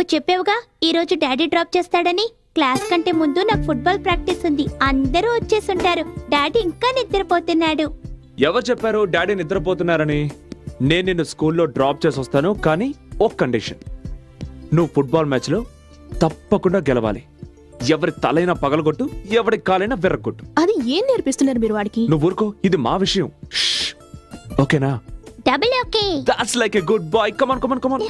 నువ్వు చెప్పావుగా ఈ రోజు డాడీ డ్రాప్ చేస్తాడని. క్లాస్ కంటే ముందు నాకు ఫుట్బాల్ ప్రాక్టీస్ ఉంది. అందరూ వచ్చేసుంటారు. డాడీ ఇంకా నిద్రపోతున్నాడు. ఎవరు చెప్పారు డాడీ నిద్రపోతున్నారని? నేను నిన్ను స్కూల్లో డ్రాప్ చేసి వస్తాను, కానీ ఒక కండిషన్. నువ్వు ఫుట్బాల్ మ్యాచ్ లో తప్పకుండా గెలవాలి. ఎవరి తలైనా పగలగొట్టు, ఎవరి కాలైనా విర్రగొట్టు. అది ఏం నేర్పిస్తున్నారు మీరు వాడికి? నువ్వు ఊరుకో, ఇది మా విషయం. ఓకేనా? Double okay. That's like a good boy. Come on come on come on.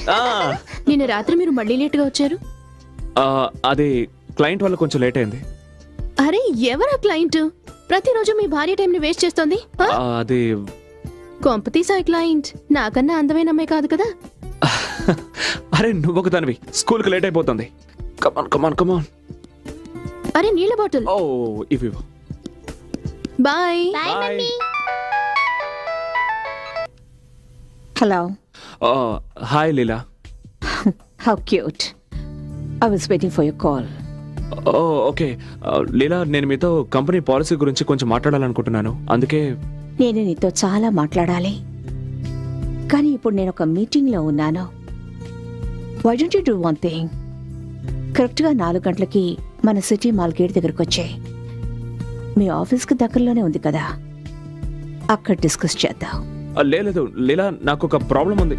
నిన్న రాత్రి మీరు మళ్ళీ లేట్ గా వచ్చారు. అదే క్లయింట్ వల్ల కొంచెం లేట్ అయింది. అరే ఎవరా క్లయింట్? ప్రతిరోజు మీ భార్య టైం ని వేస్ట్ చేస్తోంది. అదే కొంపతీసా క్లయింట్ నాకన్నా అందమైన అమ్మాయి కాదు కదా? అరే నువ్వు ఒక దానివి, స్కూల్ కి లేట్ అయిపోతుంది. Come on come on come on. అరే నీళ్ళ బాటిల్. ఓ ఇవి. Bye bye mummy. Hello. Hi Leela. How cute. I was waiting for your call. Okay Leela, నేను మీతో కంపెనీ పాలసీ గురించి కొంచెం మాట్లాడాలనుకుంటున్నాను. అందుకే నేను నీతో చాలా మాట్లాడాలి, కానీ ఇప్పుడు నేను ఒక మీటింగ్లో ఉన్నాను. Why don't you do one thing? కరెక్ట్గా 4 గంటలకి మన సిటీ మాల్ గేట్ దగ్గరకు వచ్చాయి. మీ ఆఫీస్కి దగ్గరలోనే ఉంది కదా, అక్కడ డిస్కస్ చేద్దాం. లేదు లీలా, నాకు ఒక ప్రాబ్లం ఉంది.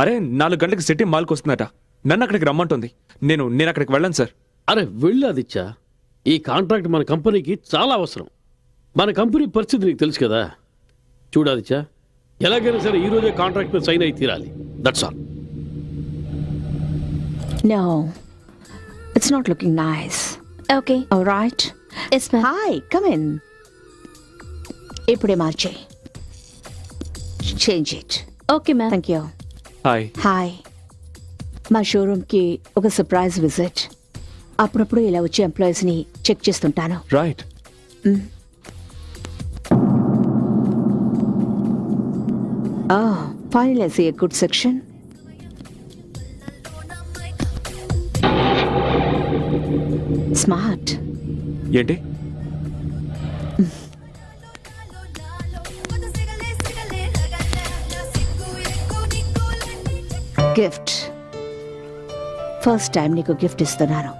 అరే 4 గంటలకు సిటీ మాల్కి వస్తుందట. నన్ను అక్కడికి రమ్మంటుంది. నేను అక్కడికి వెళ్ళను సార్. అరే వెళ్ళు ఆదిత్య, ఈ కాంట్రాక్ట్ మన కంపెనీకి చాలా అవసరం. మన కంపెనీ పరిస్థితి నీకు తెలుసు కదా. చూడు ఆదిత్య, ఎలాగైనా సరే ఈ రోజే కాంట్రాక్ట్ మీద సైన్ అయి తీరాలి. That's all. No, it's not looking nice. Okay. All right. Yes ma'am. Hi, come in. ఇప్పుడే మార్చే. Change it. Okay ma'am. Thank you. Hi. Hi. మా షోరూమ్కి ఒక సర్ప్రైజ్ విజిట్. అప్పుడప్పుడు ఇలా వచ్చే ఎంప్లాయీస్ని చెక్ చేస్తుంటాను. Right. Finally I see a good section. Smart. ఏంటి? గిఫ్ట్. ఫస్ట్ టైం నీకు గిఫ్ట్ ఇస్తున్నాను.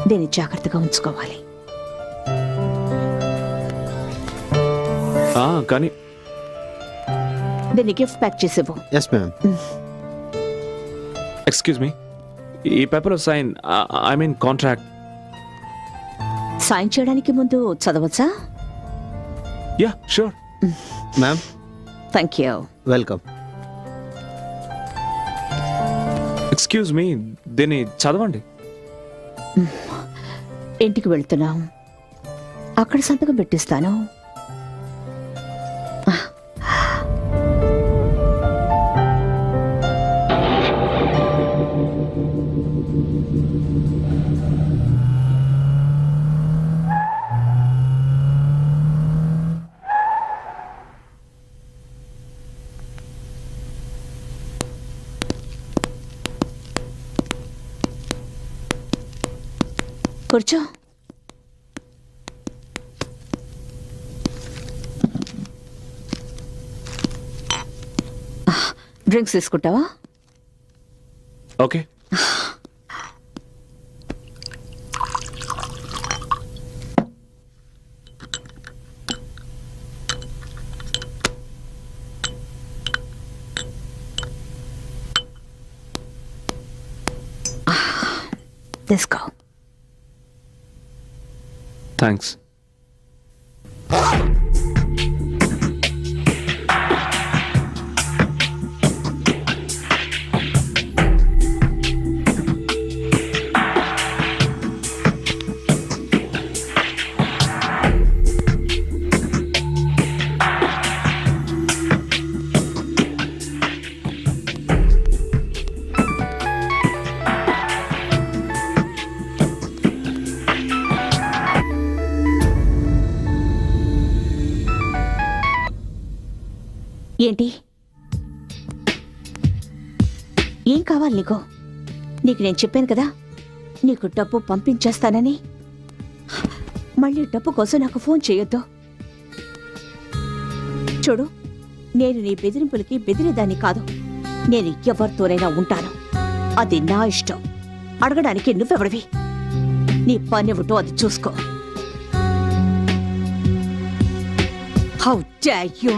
దీన్ని జాగ్రత్తగా ఉంచుకోవాలి. కానీ దీన్ని గిఫ్ట్ ప్యాక్ చేసేవు. Yes ma'am. ఎక్స్క్యూజ్ మీ, ఈ paper sign, I mean contract. Sign చేయడానికి ముందు చదవచ్చా? Yeah sure. Ma'am thank you. Welcome. Excuse me, దీన్ని చదవండి. ఇంటికి వెళ్తున్నాం, అక్కడ సంతకం పెట్టిస్తాను. కూర్చో. డ్రింక్స్ తీసుకుంటావా? ఓకే. తీసుకో. థ్యాంక్స్. ఏంటి? ఏం కావాలి నీకు? నీకు నేను చెప్పాను కదా నీకు డబ్బు పంపించేస్తానని. మళ్ళీ డబ్బు కోసం నాకు ఫోన్ చేయొద్దు. చూడు, నేను నీ బెదిరింపులకి బెదిరేదాన్ని కాదు. నేను ఎవరితోనైనా ఉంటాను. అది నా ఇష్టం. అడగడానికి నువ్వెవడివి? నీ పనేమిటో అది చూసుకో. How dare you!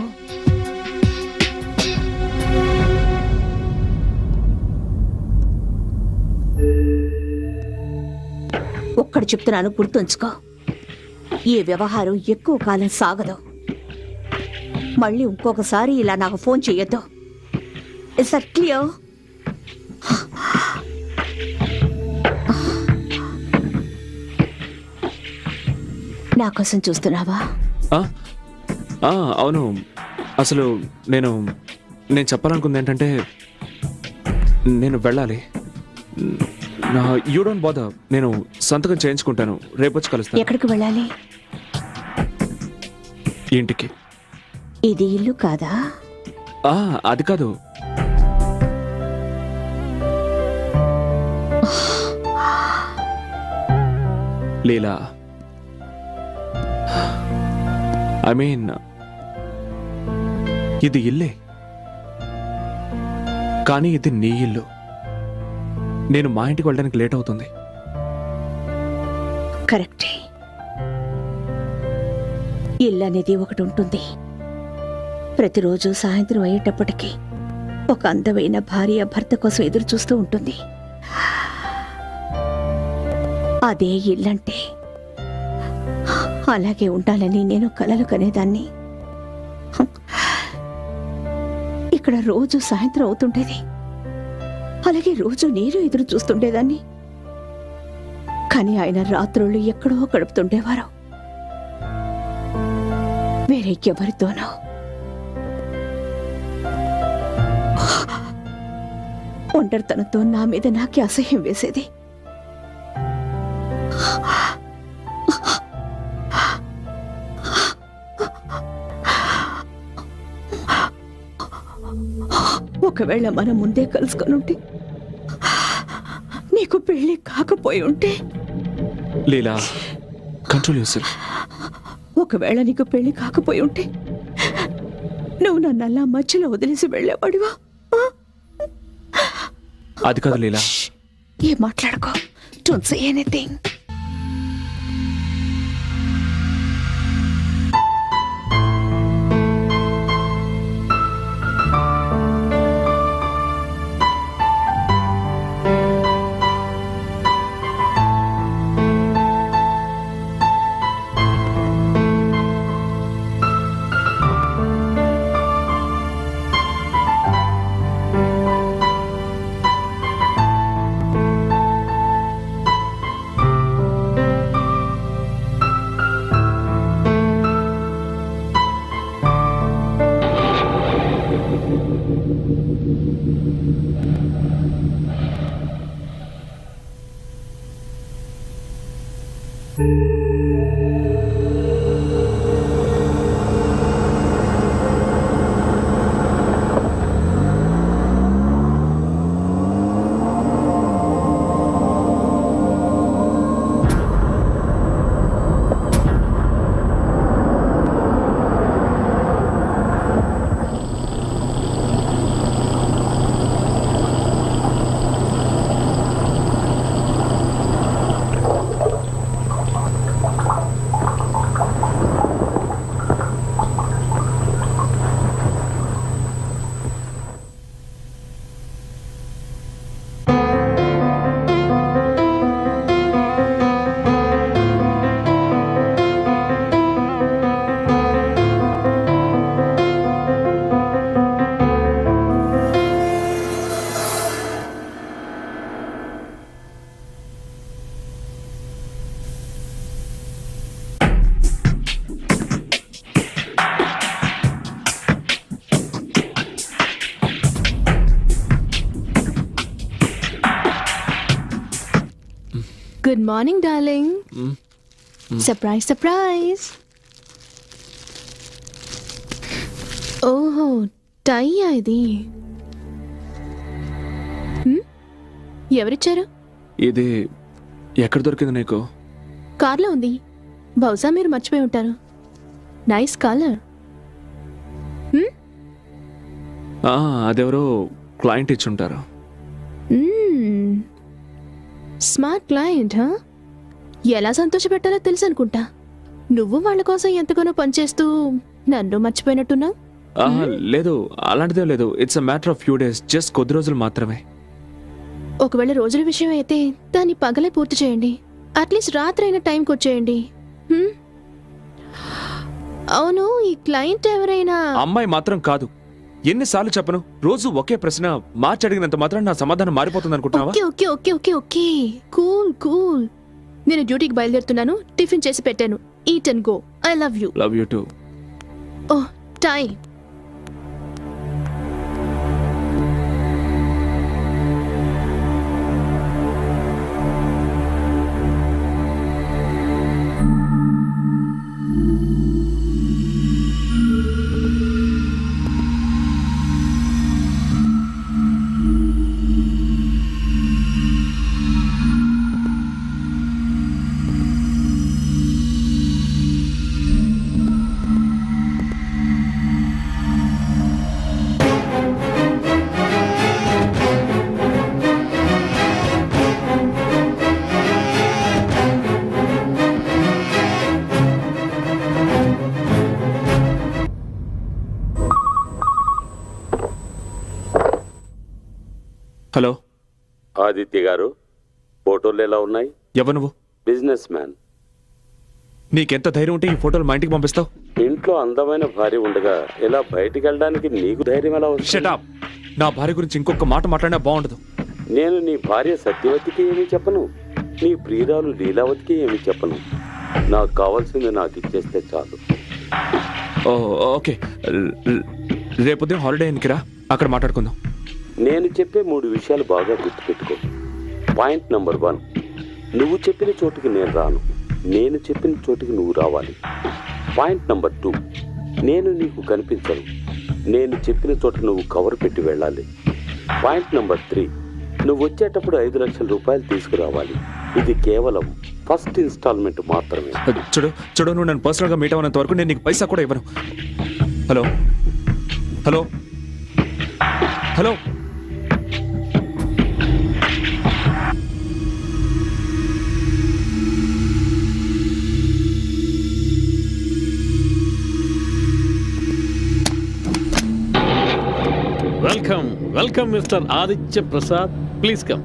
ఒక్కడు చెప్తున్నాను, గుర్తుంచుకో. ఈ వ్యవహారం ఎక్కువ కాలం సాగదు. మళ్ళీ ఇంకొకసారి ఇలా నాకు ఫోన్ చెయ్యొద్దు. Is that clear? నా కోసం చూస్తున్నావా? అవును. అసలు నేను చెప్పాలనుకుంది ఏంటంటే, నేను వెళ్ళాలి. You don't bother. నేను సంతకం చేయించుకుంటాను. రేపొచ్చి కలుస్తాను. ఎక్కడికి వెళ్ళాలి? ఇంటికి. ఇది ఇల్లు కాదా? అది కాదు. లీలా, ఐ మీన్, ఇది ఇల్లే, కానీ ఇది నీ ఇల్లు. నేను మా ఇంటికి వెళ్ళడానికి లేట్ అవుతుంది. కరెక్టే. ఇల్లు అనేది ఒకటి ఉంటుంది. ప్రతిరోజు సాయంత్రం అయ్యేటప్పటికీ ఒక అందమైన భార్య భర్త కోసం ఎదురు చూస్తూ ఉంటుంది. అదే ఇల్లంటే. అలాగే ఉండాలని నేను కలలు కనేదాన్ని. ఇక్కడ రోజు సాయంత్రం అవుతుండేది. అలాగే రోజు నేను ఎదురు చూస్తుండేదాన్ని. కానీ ఆయన రాత్రుళ్ళు ఎక్కడో గడుపుతుండేవారు, వేరే ఎవరితోనో. ఒంటరితనంతో నా మీద నాకే అసహ్యం వేసేది. ఒకవేళ మనం ముందే కలుసుకొని ఉంటే, నీకు పెళ్లి కాకపోయి ఉంటే. లీలా, కంట్రోల్ యువర్సెల్ఫ్. ఒకవేళ నీకు పెళ్లి కాకపోయి ఉంటే నువ్వు నన్ను అలా మధ్యలో వదిలేసి వెళ్ళేవాడివా? అది కాదు లీలా. ఏం మాట్లాడుకో. Don't say anything. Good morning darling. Surprise surprise. ఓహో, టైయా ఇది? ఎవరిచ్చారు? ఇది ఎక్కడ దొరికింది నీకు? కార్లో ఉంది. బహుశా మీరు మర్చిపోయి ఉంటారు. Nice colour. అదెవరో క్లయింట్ ఇచ్చుంటారు. స్మార్ట్ క్లయింట్, ఎలా సంతోషపెట్టాలో తెలుసు అనుకుంటా. నువ్వు వాళ్ళ కోసం ఎంతగానో పనిచేస్తూ నన్ను మర్చిపోయినట్టున్నావు. లేదు, అలాంటిదే లేదు. It's a matter of few days, just కొద్ది రోజులు మాత్రమే. ఒకవేళ రోజుల విషయం అయితే దాన్ని పగలే పూర్తి చేయండి. అట్లీస్ట్ రాత్రి అయిన టైంకి వచ్చేయండి. అవును, ఈ క్లయింట్ ఎవరైనా అమ్మాయి మాత్రం కాదు. ఎన్నిసార్లు చెప్పను, రోజు ఒకే ప్రశ్న మార్చి అడిగినంత మాత్రం నా సమాధానం మారిపోతుంది అనుకుంటున్నావా? Okay okay okay okay okay cool cool. నేను డ్యూటీకి బయలుదేరుతున్నాను. టిఫిన్ చేసి పెట్టాను. Eat and go. I love you. Love you to. Oh, time. Hello Aditya గారు, ఫోటోలు ఎలా ఉన్నాయి? ఎవరు నువ్వు? Business man. నీకెంత ధైర్యం ఉంటే ఈ ఫోటోలు మా ఇంటికి పంపిస్తావు? ఇంట్లో అందమైన భార్య ఉండగా ఇలా బయటికి వెళ్ళడానికి నీకు ధైర్యం ఎలా వస్తుంది? Shut up. నా భార్య గురించి ఇంకొక మాట మాట్లాడినా బాగుండదు. నేను నీ భార్య సత్యవతికి ఏమీ చెప్పను, నీ ప్రియురాలు లీలావతికి ఏమీ చెప్పను. నాకు కావాల్సింది నాకు ఇచ్చేస్తే చాలు. ఓకే, రేపు ఉదయం హాలిడే ఎన్నికిరా, అక్కడ మాట్లాడుకుందాం. నేను చెప్పే 3 విషయాలు బాగా గుర్తుపెట్టుకో. పాయింట్ నెంబర్ 1, నువ్వు చెప్పిన చోటుకి నేను రాను, నేను చెప్పిన చోటుకి నువ్వు రావాలి. పాయింట్ నెంబర్ 2, నేను నీకు కనిపించను, నేను చెప్పిన చోట నువ్వు కవర్ పెట్టి వెళ్ళాలి. పాయింట్ నెంబర్ 3, నువ్వు వచ్చేటప్పుడు 5 లక్షల రూపాయలు తీసుకురావాలి. ఇది కేవలం ఫస్ట్ ఇన్స్టాల్మెంట్ మాత్రమే. చూడు, నువ్వు నన్ను పర్సనల్గా మీట్ అవ్వనంత వరకు నేను నీకు పైసా కూడా ఇవ్వను. Hello hello hello welcome mister Aditya Prasad. Please come.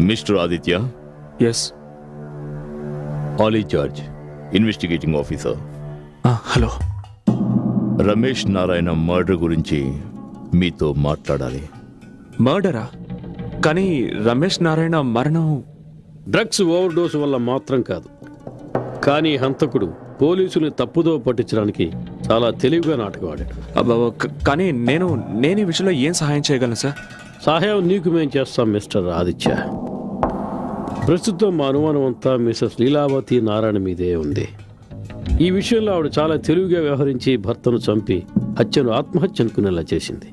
Mister Aditya. Yes. Ali George, investigating officer. Hello. Ramesh Narayana murder గురించి మీతో మాట్లాడాలి. మర్డరా? కానీ రమేష్ నారాయణ మరణం డ్రగ్స్ ఓవర్ డోస్ వల్ల మాత్రం కాదు. కానీ హంతకుడు పోలీసుని తప్పుదో పట్టించడానికి చాలా తెలివిగా నాటకం ఆడాడు. కానీ నేను ఈ విషయంలో ఏం సహాయం చేయగలను సార్? సహాయం నీకు మేము చేస్తాం మిస్టర్ ఆదిత్య. ప్రస్తుతం మా అనుమానం అంతా మిసెస్ లీలావతి నారాయణ మీదే ఉంది. ఈ విషయంలో ఆవిడ చాలా తెలివిగా వ్యవహరించి భర్తను చంపి హత్యను ఆత్మహత్య అనుకునేలా చేసింది.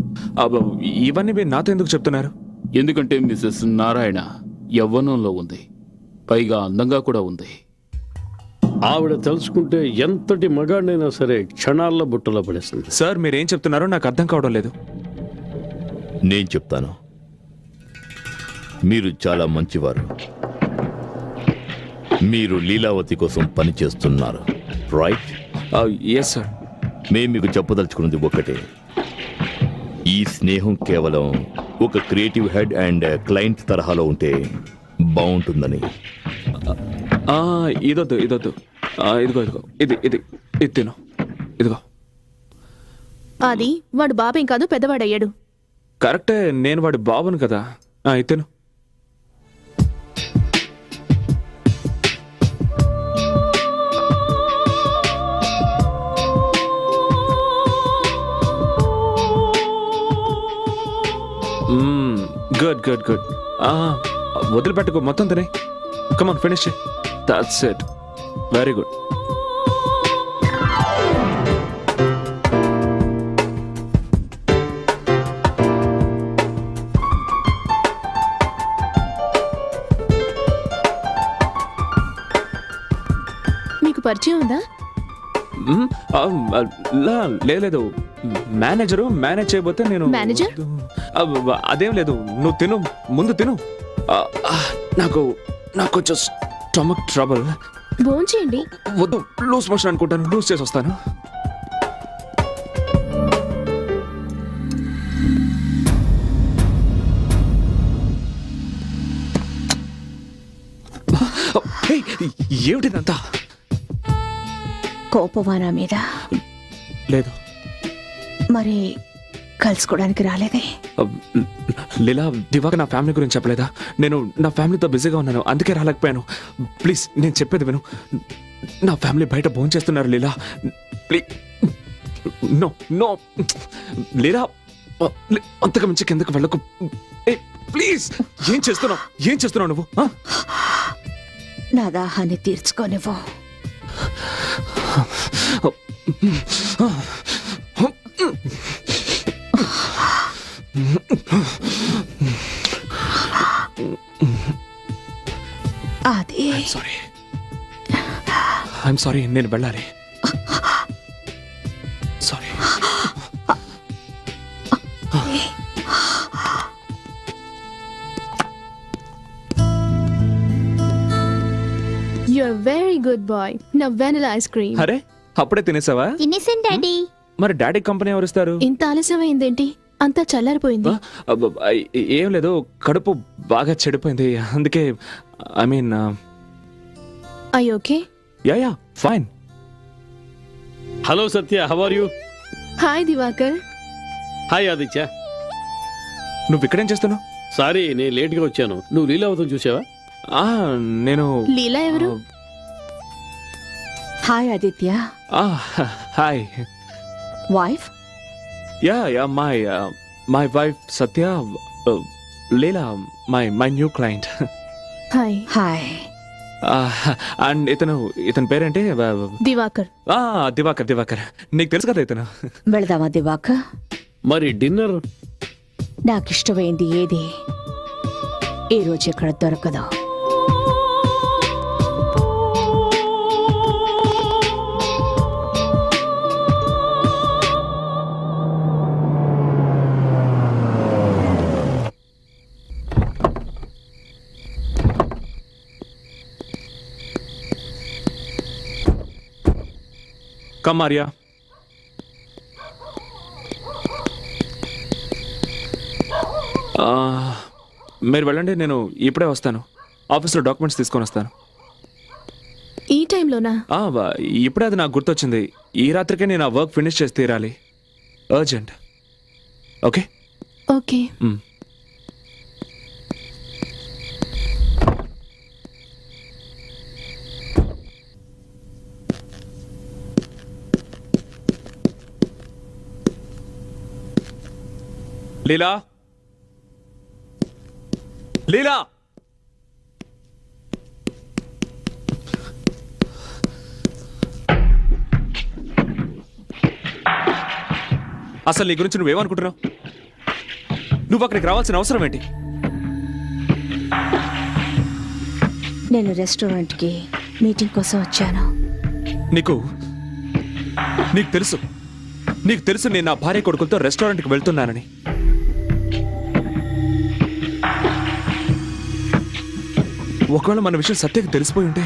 ఇవన్నీ మీరు నాతో ఎందుకు చెప్తున్నారు? ఎందుకంటే మిసెస్ నారాయణ యవ్వనంలో ఉంది, పైగా అందంగా కూడా ఉంది. ఆవిడ తెలుసుకుంటే ఎంతటి మగాడినైనా సరే క్షణాల్లో బుట్టలో పడేస్తుంది. సార్, మీరేం చెప్తున్నారో నాకు అర్థం కావడం లేదు. నేను చెప్తాను. మీరు చాలా మంచివారు. మీరు లీలావతి కోసం పనిచేస్తున్నారు, రైట్? Yes sir. మేము మీకు చెప్పదలుచుకున్నది ఒకటే. ఈ స్నేహం కేవలం ఒక క్రియేటివ్ హెడ్ అండ్ క్లయింట్ తరహాలో ఉంటే బాగుంటుందని. ఇదొద్దు. ఇదిగో ఇది తిను. ఇదిగో. అది వాడు బాబేం కాదు, పెద్దవాడయ్యాడు. కరెక్టే, నేను వాడి బాబును కదా. తిను. గుడ్. వదిలిపెట్టుకో, మొత్తం తినే. Come on, finish. That's it. Very good. పరిచయం ఉందా? లేదు, మేనేజరు మేనేజ్ చేయబోతే నేను మేనేజర్? అదేం లేదు, నువ్వు తిను, ముందు తిను. నాకు కొంచెం స్టమక్ ట్రబుల్. భోంచేయండి. వద్దు, లూజ్ మోషన్ అనుకుంటాను, లూజ్ చేసి వస్తాను. ఏమిటిదంతా? కోపమానా మీద? లేదు. మరి కలుసుకోవడానికి రాలేదే? లీలా, దివాకర్ నా ఫ్యామిలీ గురించి చెప్పలేదా? నేను నా ఫ్యామిలీతో బిజీగా ఉన్నాను, అందుకే రాలేకపోయాను. ప్లీజ్, నేను చెప్పేది విను. నా ఫ్యామిలీ బయట భోజనం చేస్తున్నారు లీలా. ప్లీజ్, నో నో లీలా, అంతకు మించి కిందకు వెళ్ళకు ప్లీజ్. ఏం చేస్తున్నావు నువ్వు? నా దాహాన్ని తీర్చుకోనివ్వు. అది ఐఎమ్ సారీ, నేను వెళ్ళాలి. Sorry. You're a very good boy. Now vanilla ice cream. అరే, అప్పుడే తినేసావా? తినేసాను డాడీ. మరి డాడీ కంపెనీ ఎవరిస్తారు? ఇంత ఆలస్యమైందేంటి? అంతా చల్లారిపోయింది. ఏం లేదు, కడుపు బాగా చెడిపోయింది, అందుకే. I mean, I okay? Yeah fine. Hello Satya, how are you? Hi Divakar. Hi Aditya. నువ్వు ఇక్కడేం చేస్తున్నావు? సారీ, నేను లేట్గా వచ్చాను. నువ్వు లీలావతం చూసావా? నేను. లీలా ఎవరు? Hi Aditya. Hi. Wife? Yeah my wife Satya. Leela my new client. Hi. Hi. And ఇతని పేరేంటి? దివాకర్. దివాకర్. నీకు తెలుసు కదా ఇతను. వెళదామా దివాకర్? మరి డిన్నర్? నాకిష్టమైంది ఏది ఈరోజు ఇక్కడ దొరకదు. కమ్ ఆర్యా. మీరు వెళ్ళండి, నేను ఇప్పుడే వస్తాను. ఆఫీస్లో డాక్యుమెంట్స్ తీసుకొని వస్తాను. ఈ టైంలోనా? ఇప్పుడే అది నాకు గుర్తొచ్చింది. ఈ రాత్రికే నేను ఆ వర్క్ ఫినిష్ చేసి తీరాలి. అర్జెంట్. Okay okay. లీలా, అసలు నీ గురించి నువ్వేమనుకుంటున్నావు? నువ్వు అక్కడికి రావాల్సిన అవసరం ఏంటి? నేను రెస్టారెంట్కి మీటింగ్ కోసం వచ్చాను. నీకు తెలుసు నేను నా భార్య కొడుకులతో రెస్టారెంట్కి వెళ్తున్నానని. ఒకవేళ మన విషయం సత్యకి తెలిసిపోయి ఉంటే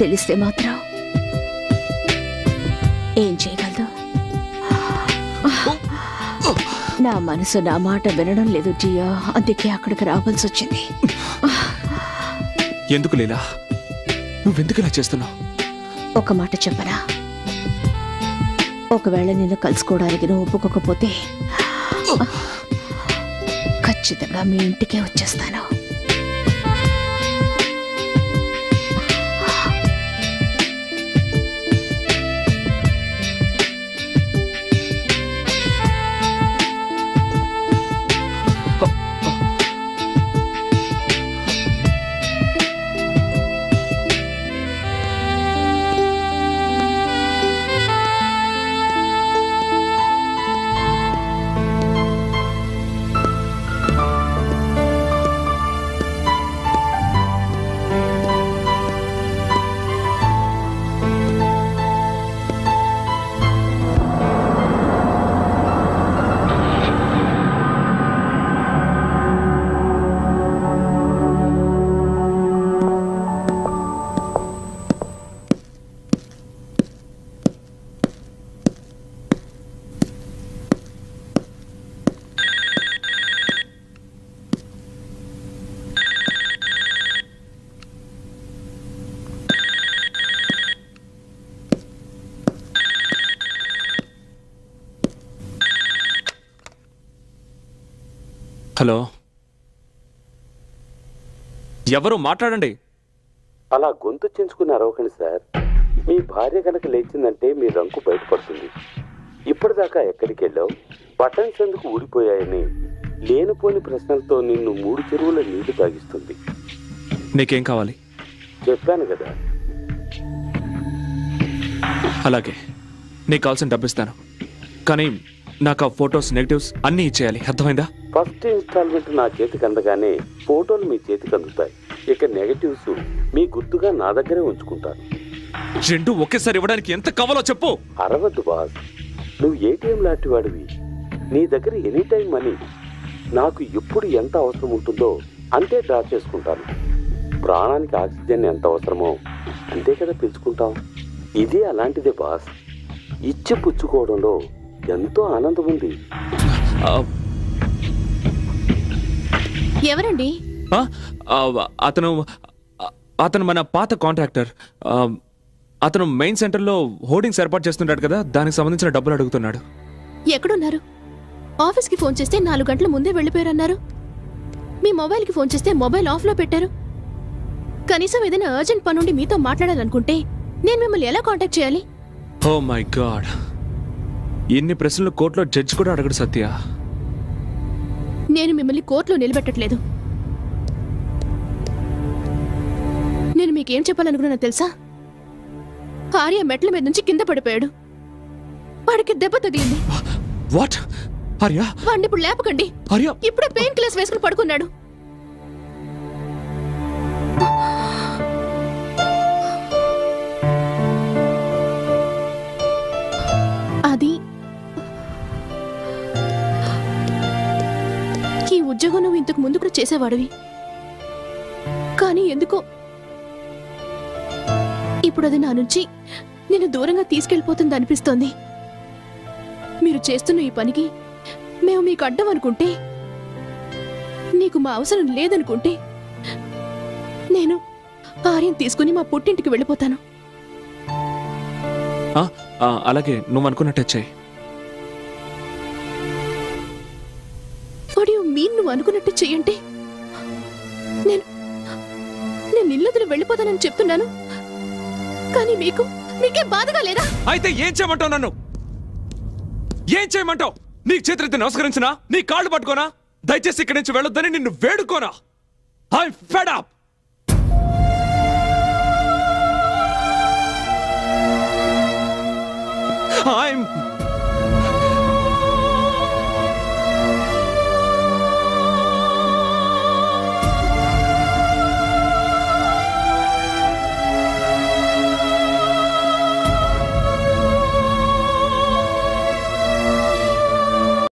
తెలిస్తే మాత్రం ఏం చేయగలదు? నా మనసు నా మాట వినడం లేదు జియా, అందుకే అక్కడికి రావాల్సి వచ్చింది. ఎందుకు లీలా, నువ్వెందుకు ఇలా చేస్తున్నావు? ఒక మాట చెప్పరా, ఒకవేళ నిన్ను కలుసుకోవడానికి నువ్వు ఒప్పుకోకపోతే ఖచ్చితంగా మీ ఇంటికే వచ్చేస్తాను. హలో, ఎవరు మాట్లాడండి. అలా గొంతు చించుకుని అరవకండి సార్. మీ భార్య కనుక లేచిందంటే మీ రంకు బయటపడుతుంది. ఇప్పటిదాకా ఎక్కడికి వెళ్ళావు, బటన్స్ ఎందుకు ఊడిపోయాయని లేనిపోని ప్రశ్నలతో నిన్ను 3 చెరువుల నీళ్లు తాగిస్తుంది. నీకేం కావాలి? చెప్పాను కదా. అలాగే, నీకు కావాల్సిన డబ్బిస్తాను, కానీ నాకు ఆ ఫొటోస్ నెగటివ్స్ అన్నీ ఇచ్చేయాలి, అర్థమైందా? ఫస్ట్ ఇన్స్టాల్మెంట్ నా చేతికి అందగానే ఫోటోలు మీ చేతికి అందుతాయి. ఇక నెగటివ్స్ మీ గుర్తుగా నా దగ్గరే ఉంచుకుంటాను. 2 ఒకేసారి ఇవ్వడానికి ఎంత కావాలో చెప్పు. అరవద్దు బాస్, నువ్వు ఏటీఎం లాంటి వాడివి. నీ దగ్గర ఎనీ టైం మనీ. నాకు ఎప్పుడు ఎంత అవసరం ఉంటుందో అంతే డ్రా చేసుకుంటాను. ప్రాణానికి ఆక్సిజన్ ఎంత అవసరమో అంతే కదా పిలుచుకుంటాం. ఇది అలాంటిదే బాస్. ఇచ్చి పుచ్చుకోవడంలో ఎంతో ఆనందం ఉంది. ఎవరండి? అతను మన పాత కాంట్రాక్టర్. అతను మెయిన్ సెంటర్లో హోర్డింగ్స్ ఏర్పాటు చేస్తుంటాడు కదా, దానికి సంబంధించిన డబ్బులు అడుగుతున్నాడు. ఎక్కడున్నారు? ఆఫీస్కి ఫోన్ చేస్తే 4 గంటల ముందే వెళ్ళిపోయారన్నారు. మీ మొబైల్కి ఫోన్ చేస్తే మొబైల్ ఆఫ్లో పెట్టారు. కనీసం ఏదైనా అర్జెంట్ పనుండి మీతో మాట్లాడాలనుకుంటే నేను మిమ్మల్ని ఎలా కాంటాక్ట్ చేయాలి? ఓ మై గాడ్, ఇన్ని ప్రశ్నలు కోర్టులో జడ్జి కూడా అడగడు సత్య. నేను మిమ్మల్ని కోర్టులో నిలబెట్టట్లేదు. నేను మీకేం చెప్పాలనుకున్నా తెలుసా? ఆర్య మెట్ల మీద నుంచి కింద పడిపోయాడు. వాడికి దెబ్బ తగిలింది. వాట్? ఆర్య? వాడిని ఇప్పుడు లేపకండి. ఆర్య ఇప్పుడే పెయిన్ కిల్లర్స్ వేసుకుని పడుకున్నాడు. అది ఈ ఉద్యోగం నువ్వు ఇంతకు ముందు కూడా చేసేవాడివి, కానీ ఎందుకో ఇప్పుడు అది నా నుంచి నేను దూరంగా తీసుకెళ్ళిపోతుంది అనిపిస్తోంది. మీరు చేస్తున్న ఈ పనికి మేము మీకు అడ్డం అనుకుంటే, నీకు మా అవసరం లేదనుకుంటే, నేను ఆర్యం తీసుకుని మా పుట్టింటికి వెళ్ళిపోతాను. అలాగే, నువ్వు అనుకున్నట్టే చెయ్యి. నువ్వు అనుకున్నట్టు చెయ్యంటే నేను ఇల్లొదిలి వెళ్ళిపోతానని చెప్తున్నాను, కానీ మీకే బాధగా లేదా? అయితే ఏం చేయమంటావు? నన్ను ఏం చేయమంటావు? నీకు చేతులెత్తి నమస్కరించినా, నీ కాళ్ళు పట్టుకోనా? దయచేసి ఇక్కడి నుంచి వెళ్ళొద్దని నిన్ను వేడుకోనా? I fed up.